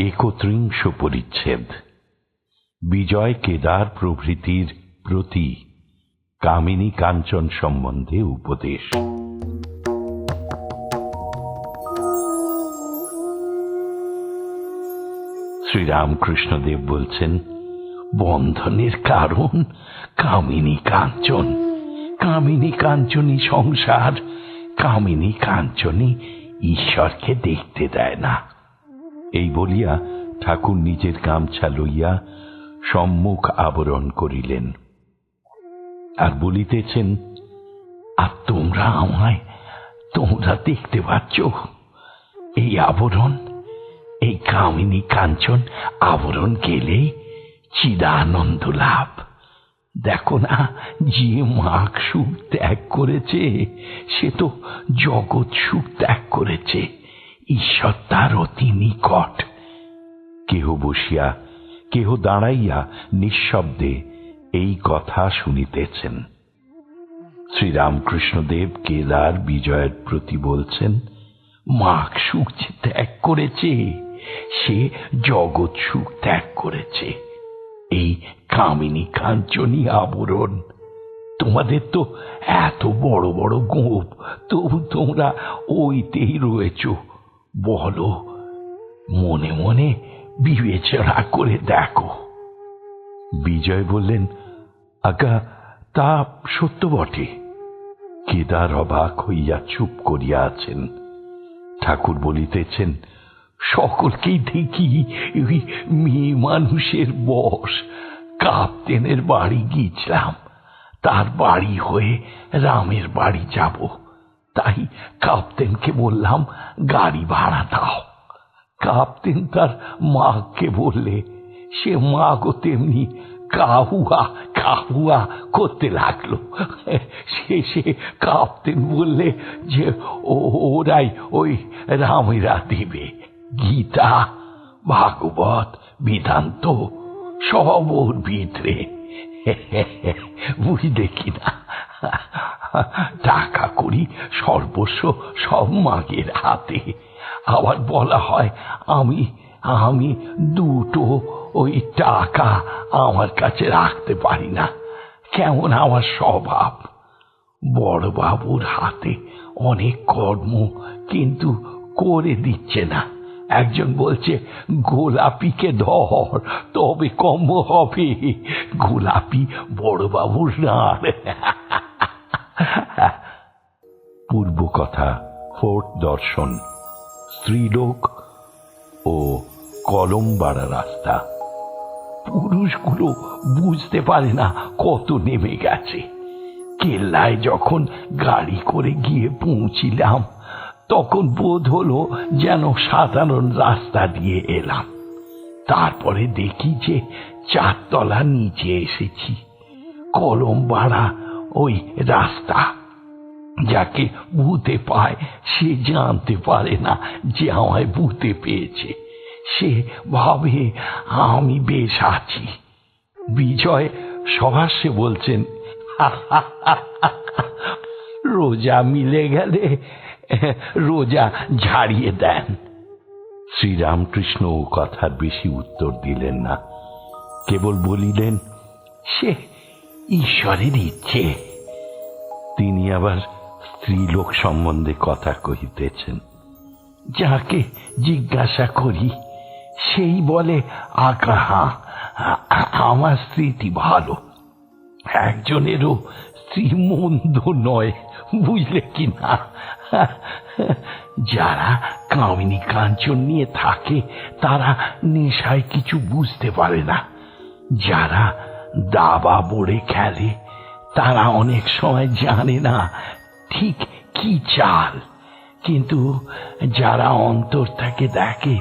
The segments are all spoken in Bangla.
একত্রিংশ পরিচ্ছেদ। বিজয় কেদার প্রভৃতির প্রতি কামিনী কাঞ্চন সম্বন্ধে উপদেশ। শ্রীরামকৃষ্ণদেব বলছেন, বন্ধনের কারণ কামিনী কাঞ্চন। কামিনী কাঞ্চনই সংসার, কামিনী কাঞ্চনই ঈশ্বরকে দেখতে দেয় না। এই বলিয়া ঠাকুর নিজের গামছা লইয়া সম্মুখ আবরণ করিলেন, আর বলিতেছেন, আর তোমরা দেখতে পাচ্ছ এই আবরণ, এই কামিনী কাঞ্চন আবরণ গেলেই চিদানন্দ লাভ। দেখো না, যে মাগ সুখ ত্যাগ করেছে সে তো জগৎ সুখ ত্যাগ করেছে। ঈশ্বর তার অতি নিকট। কেহ বসিয়া কেহ দাঁড়াইয়া নিঃশব্দে এই কথা শুনিতেছেন। শ্রীরামকৃষ্ণদেব কেদার বিজয়ের প্রতি বলছেন, মাগ সুখ যে ত্যাগ করেছে সে জগৎ সুখ ত্যাগ করেছে। এই কামিনী কাঞ্চনী আবরণ। তোমাদের তো এত বড় বড় গোপ, তবু তোমরা ওইতেই রয়েছ। বলো, মনে মনে বিবেচনা করে দেখো। বিজয় বললেন, আজ্ঞা, তা সত্য বটে। কেদার অবাক হইয়া চুপ করিয়া আছেন। ঠাকুর বলিতেছেন, সকলকেই দেখি ওই মেয়ে মানুষের বশ। কাপ্তেনের বাড়ি গিয়েছিলাম, তার বাড়ি হয়ে রামের বাড়ি যাব। তাই কাপ্তেনকে বললাম গাড়ি ভাড়া দাও। কাপ্তেন তার মাকে বললে, সে মাগো তেমনি কাহুয়া কাহুয়া করতে লাগলো। শেষে কাপ্তেন বললে যে ওরাই ওই রামেরা দিবে। গীতা, ভাগবত, বেদান্ত সব ওর ভিতরে। বুঝলে কিনা, টাকা করি সর্বস্ব সব মাগের হাতে। আবার বলা হয় আমি দুটো ওই টাকা আমার কাছে রাখতে পারি না। কেমন আমার স্বভাব। বড়বাবুর হাতে অনেক কর্ম, কিন্তু করে দিচ্ছে না। একজন বলছে, গোলাপিকে ধর তবে কর্ম হবে। গোলাপি বড়বাবুর নার। পূর্ব কথা, ফোর্থ দর্শন, স্ত্রীলোক ও কলম বাড়া রাস্তা। পুরুষগুলো বুঝতে পারে না কত নেমে গেছে। কেল্লায় যখন গাড়ি করে গিয়ে পৌঁছিলাম, তখন বোধ হলো যেন সাধারণ রাস্তা দিয়ে এলাম। তারপরে দেখি যে 4 তলা নিচে এসেছি। কলম বাড়া ওই রাস্তা। যাকে ভূতে পায় সে জানতে পারে না যে আমায় ভূতে পেয়েছে। সে ভাবে আমি বেশ আছি। বিজয় সহাস্যে বলছেন, রোজা মিলে গেলে রোজা ঝাড়িয়ে দেন। শ্রীরামকৃষ্ণ ও কথার বেশি উত্তর দিলেন না, কেবল বলিলেন, সে ঈশ্বরের ইচ্ছে। তিনি আবার স্ত্রীলোক সম্বন্ধে কথা কহিতেছেন। যাকে জিজ্ঞাসা করি সেই বলে, আজ্ঞা, আমার স্ত্রীটি ভালো। একজনেরও স্ত্রী মন্দ নয়, বুঝলে কিনা। যারা কামিনী কাঞ্চন নিয়ে থাকে তারা নেশায় কিছু বুঝতে পারে না। যারা দাবা বোড়ে খেলে তারা অনেক সময় জানে না ঠিক কি চাল, কিন্তু যারা অন্তর থেকে দেখে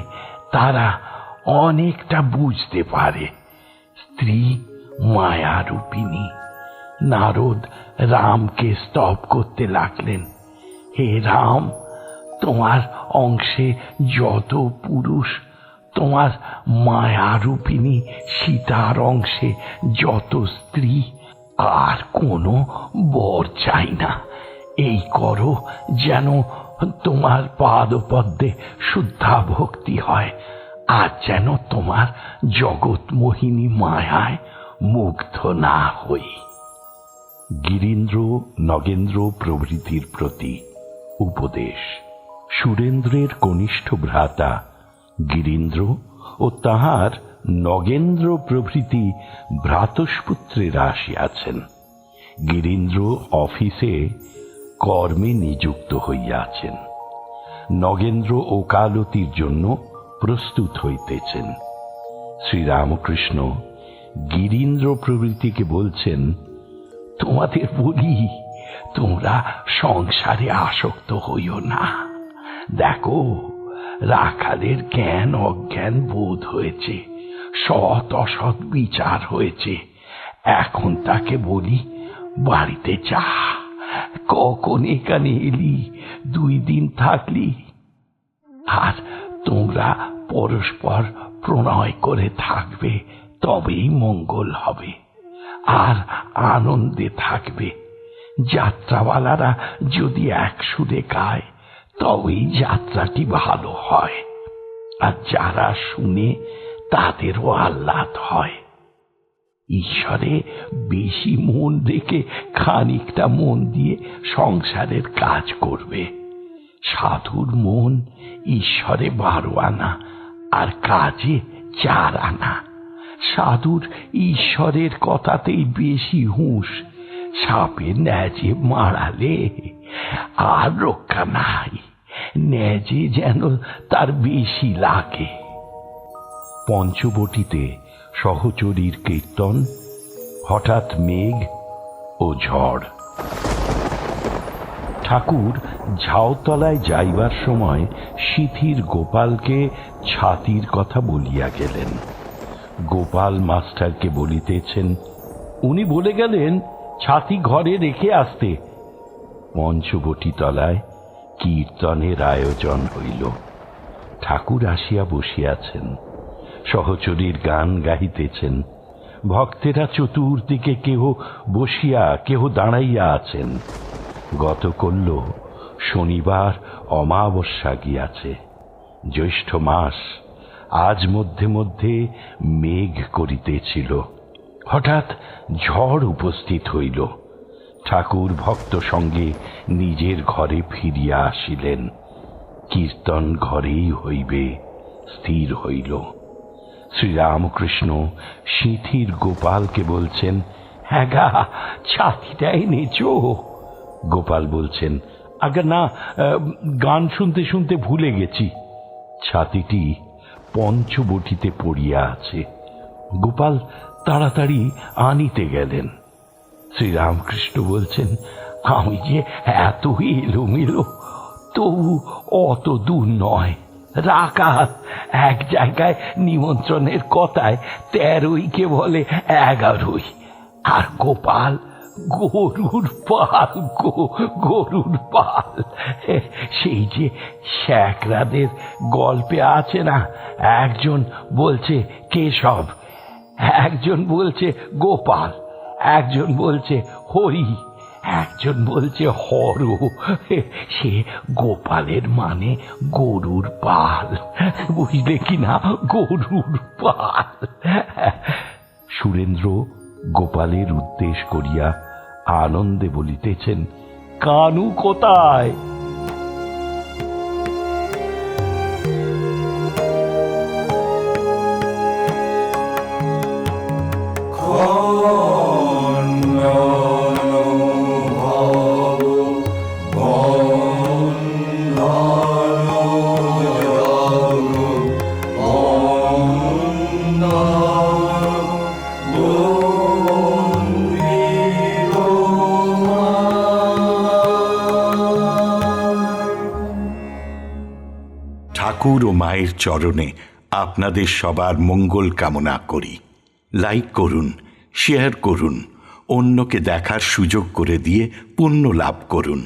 তারা অনেকটা বুঝতে পারে। স্ত্রী মায়ারূপিণী। নারদ রামকে স্তব করতে লাগলেন, হে রাম, তোমার অংশে যত পুরুষ তোমার মায়ারূপিণী সীতার অংশে যত স্ত্রী, আর কোনো বর চাই না। এই করো যেন তোমার পাদপদ্মে শুদ্ধা ভক্তি হয়, আর যেন তোমার জগৎ মোহিনী মায়ায় মুগ্ধ না হই। গিরীন্দ্র, নগেন্দ্র প্রভৃতির প্রতি উপদেশ। সুরেন্দ্রের কনিষ্ঠ ভ্রাতা গিরীন্দ্র ও তাহার নগেন্দ্র প্রভৃতি ভ্রাতস্পুত্রেরা আসিয়াছেন। গিরীন্দ্র অফিসে কর্মে নিযুক্ত হইয়াছেন, নগেন্দ্র ওকালতির জন্য প্রস্তুত হইতেছেন। শ্রীরামকৃষ্ণ গিরীন্দ্র প্রভৃতিকে বলছেন, তোমাদের বলি, তোমরা সংসারে আসক্ত হইও না। দেখো, রাখালের জ্ঞান অজ্ঞান বোধ হয়েছে, সৎ অসৎ বিচার হয়েছে। এখন তাকে বলি, বাড়িতে যা, কখন এখানে এলি, 2 দিন থাকলি, আর তোমরা পরস্পর প্রণয় করে থাকবে, তবেই মঙ্গল হবে, আর আনন্দে থাকবে। যাত্রাওয়ালারা যদি এক সুরে গায়, তবেই যাত্রাটি ভালো হয়, আর যারা শুনে তাদেরও আহ্লাদ হয়। ঈশ্বরে বেশি মন রেখে খানিকটা মন দিয়ে সংসারের কাজ করবে। সাধুর মন ঈশ্বরে 12 আনা, আর কাজে 4 আনা। সাধুর ঈশ্বরের কথাতেই বেশি হুঁশ। সাপে ন্যাজে মারালে আর রক্ষা নাই, ন্যাজে যেন তার বেশি লাগে। পঞ্চবটিতে সহচরীর কীর্তন, হঠাৎ মেঘ ও ঝড়। ঠাকুর ঝাউতলায় যাইবার সময় সিথির গোপালকে ছাতির কথা বলিয়া গেলেন। গোপাল মাস্টারকে বলিতেছেন, উনি বলে গেলেন ছাতি ঘরে রেখে আসতে। পঞ্চবটি তলায় কীর্তনের আয়োজন হইল। ঠাকুর আসিয়া বসিয়াছেন, সহচরীর গান গাহিতেছেন। ভক্তেরা চতুর্দিকে কেহ বসিয়া কেহ দাঁড়াইয়া আছেন। গত করল শনিবার অমাবস্যা গিয়াছে, জ্যৈষ্ঠ মাস। আজ মধ্যে মধ্যে মেঘ করিতেছিল। হঠাৎ ঝড় উপস্থিত হইল। ঠাকুর ভক্ত সঙ্গে নিজের ঘরে ফিরিয়া আসিলেন। কীর্তন ঘরেই হইবে স্থির হইল। শ্রীরামকৃষ্ণ সিথির গোপালকে বলছেন, হ্যাঁ গা, ছাতিটা এনেছ? গোপাল বলছেন, আগে না, গান শুনতে শুনতে ভুলে গেছি। ছাতিটি পঞ্চবটিতে পড়িয়া আছে। গোপাল তাড়াতাড়ি আনিতে গেলেন। শ্রীরামকৃষ্ণ বলছেন, আমি যে এত এলোমেলো, তবু অত দূর নয়। রাখাল এক জায়গায় নিমন্ত্রণের কথায় 13কে বলে 11, আর গোপাল গরুর পাল, গরুর পাল। সেই যে শ্যাকরাদের গল্পে আছে না, একজন বলছে কেশব, একজন বলছে গোপাল, একজন বলছে হরি, একজন বলছে হর। সে গোপালের মানে গরুর পাল, বুঝলে কিনা, গরুর পাল। সুরেন্দ্র গোপালের উদ্দেশ্য করিয়া আনন্দে বলিতেছেন, কানু কোথায়? ঠাকুর ও মায়ের চরণে আপনাদের সবার মঙ্গল কামনা করি। লাইক করুন, শেয়ার করুন, অন্যকে দেখার সুযোগ করে দিয়ে পুণ্য লাভ করুন।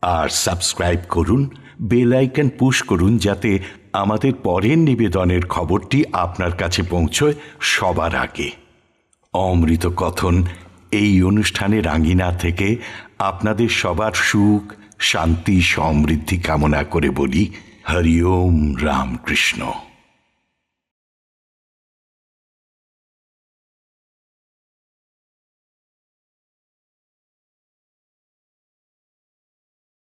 আর সাবস্ক্রাইব করুন, বেল আইকন পুশ করুন, যাতে আমাদের পরের নিবেদনের খবরটি আপনার কাছে পৌঁছয় সবার আগে। অমৃত কথন এই অনুষ্ঠানের আঙিনা থেকে আপনাদের সবার সুখ, শান্তি, সমৃদ্ধি কামনা করে বলি হরি ওম রামকৃষ্ণ।